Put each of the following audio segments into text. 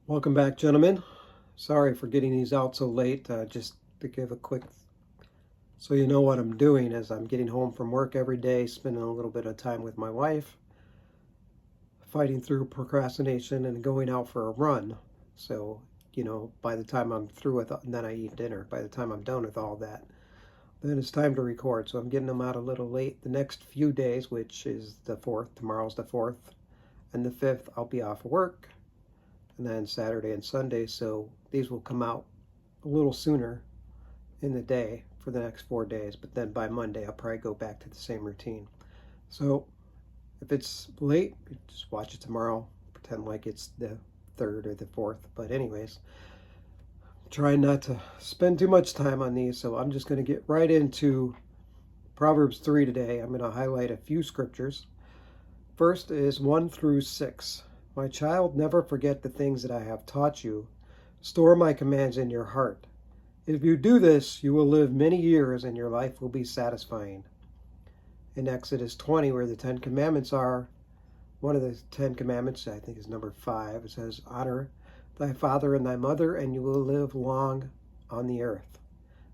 Welcome back, gentlemen. Sorry for getting these out so late. Just to give a quick, so you know what I'm doing as I'm getting home from work every day, spending a little bit of time with my wife, fighting through procrastination and going out for a run. So, by the time I'm through with, and then I eat dinner. By the time I'm done with all that, then it's time to record. So I'm getting them out a little late. The next few days, which is the 4th, tomorrow's the 4th, and the 5th, I'll be off of work, and then Saturday and Sunday. So these will come out a little sooner in the day for the next 4 days, but then by Monday I'll probably go back to the same routine. So if it's late, just watch it tomorrow. Pretend like it's the 3rd or the 4th. But anyways, trying not to spend too much time on these, so I'm just going to get right into Proverbs 3 today. I'm going to highlight a few scriptures. First is 1 through 6. My child, never forget the things that I have taught you. Store my commands in your heart. If you do this, you will live many years and your life will be satisfying. In Exodus 20, where the 10 Commandments are, one of the 10 Commandments, I think is number 5, it says, honor thy father and thy mother, and you will live long on the earth.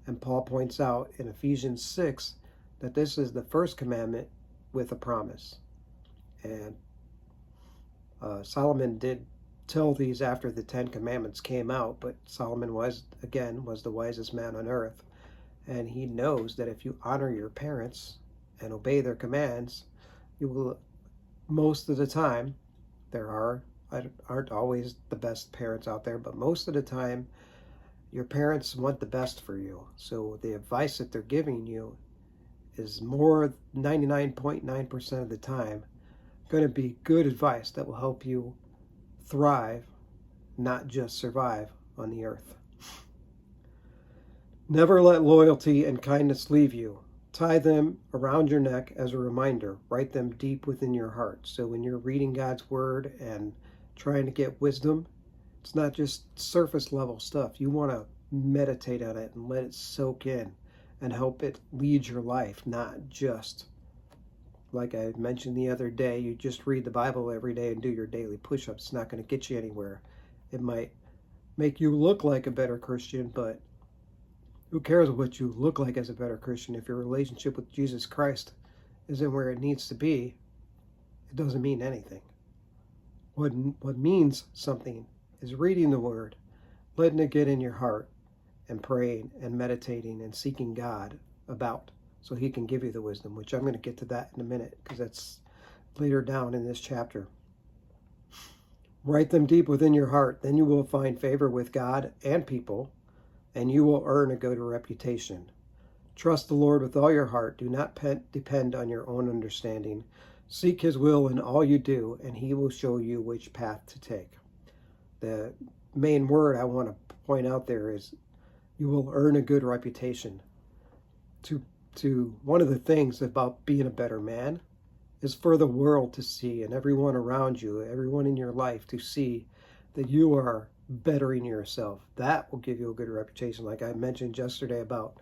And Paul points out in Ephesians 6 that this is the first commandment with a promise. And Solomon did tell these after the 10 Commandments came out, but Solomon was the wisest man on earth. And he knows that if you honor your parents and obey their commands, you will, most of the time, there aren't always the best parents out there, but most of the time, your parents want the best for you. So the advice that they're giving you is more 99.9% of the time going to be good advice that will help you thrive, not just survive on the earth. Never let loyalty and kindness leave you. Tie them around your neck as a reminder. Write them deep within your heart. So when you're reading God's word and trying to get wisdom, it's not just surface level stuff. You want to meditate on it and let it soak in and help it lead your life, not just, like I mentioned the other day, you just read the Bible every day and do your daily push-ups. It's not going to get you anywhere. It might make you look like a better Christian, but who cares what you look like as a better Christian? If your relationship with Jesus Christ isn't where it needs to be, it doesn't mean anything. What means something is reading the Word, letting it get in your heart, and praying and meditating and seeking God about, so He can give you the wisdom, which I'm going to get to that in a minute because that's later down in this chapter. Write them deep within your heart, then you will find favor with God and people, and you will earn a good reputation. Trust the Lord with all your heart. Do not depend on your own understanding. Seek His will in all you do, and He will show you which path to take. The main word I want to point out there is you will earn a good reputation. To one of the things about being a better man is for the world to see, and everyone around you, everyone in your life to see that you are bettering yourself. That will give you a good reputation. Like I mentioned yesterday about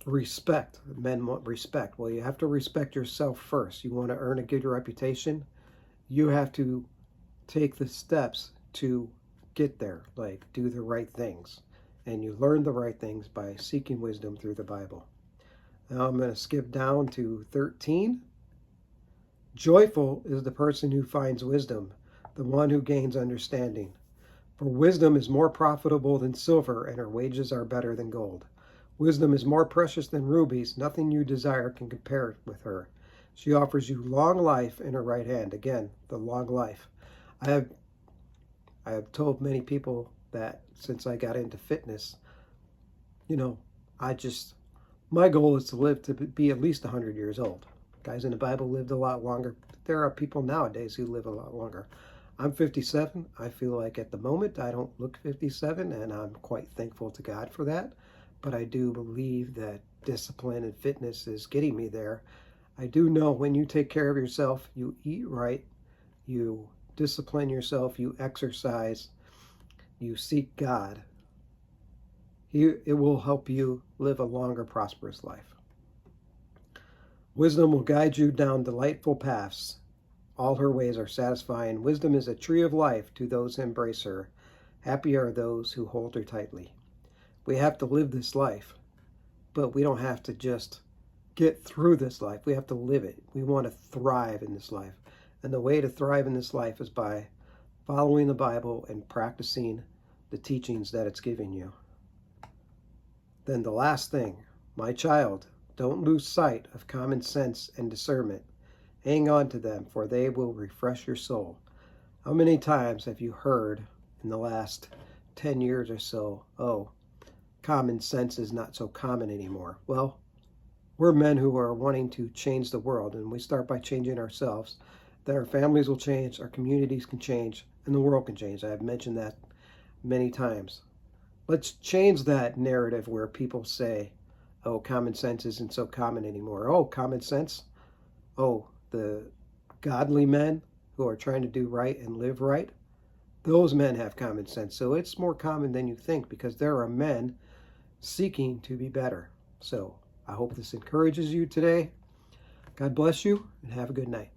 respect. Men want respect. Well, you have to respect yourself first. You want to earn a good reputation, you have to take the steps to get there, like do the right things. And you learn the right things by seeking wisdom through the Bible. Now I'm going to skip down to 13. Joyful is the person who finds wisdom, the one who gains understanding. For wisdom is more profitable than silver, and her wages are better than gold. Wisdom is more precious than rubies. Nothing you desire can compare with her. She offers you long life in her right hand. Again, the long life. I have told many people that since I got into fitness, my goal is to live to be at least 100 years old. Guys in the Bible lived a lot longer. There are people nowadays who live a lot longer. I'm 57. I feel like at the moment I don't look 57, and I'm quite thankful to God for that. But I do believe that discipline and fitness is getting me there. I do know when you take care of yourself, you eat right, you discipline yourself, you exercise, you seek God, it will help you live a longer, prosperous life. Wisdom will guide you down delightful paths. All her ways are satisfying. Wisdom is a tree of life to those who embrace her. Happy are those who hold her tightly. We have to live this life, but we don't have to just get through this life. We have to live it. We want to thrive in this life. And the way to thrive in this life is by following the Bible and practicing the teachings that it's giving you. Then the last thing, my child, don't lose sight of common sense and discernment. Hang on to them, for they will refresh your soul. How many times have you heard in the last 10 years or so, oh, common sense is not so common anymore? Well, we're men who are wanting to change the world, and we start by changing ourselves. Then our families will change, our communities can change, and the world can change. I have mentioned that many times. Let's change that narrative where people say, oh, common sense isn't so common anymore. Oh, common sense? Oh, the godly men who are trying to do right and live right, those men have common sense. So it's more common than you think, because there are men seeking to be better. So I hope this encourages you today. God bless you, and have a good night.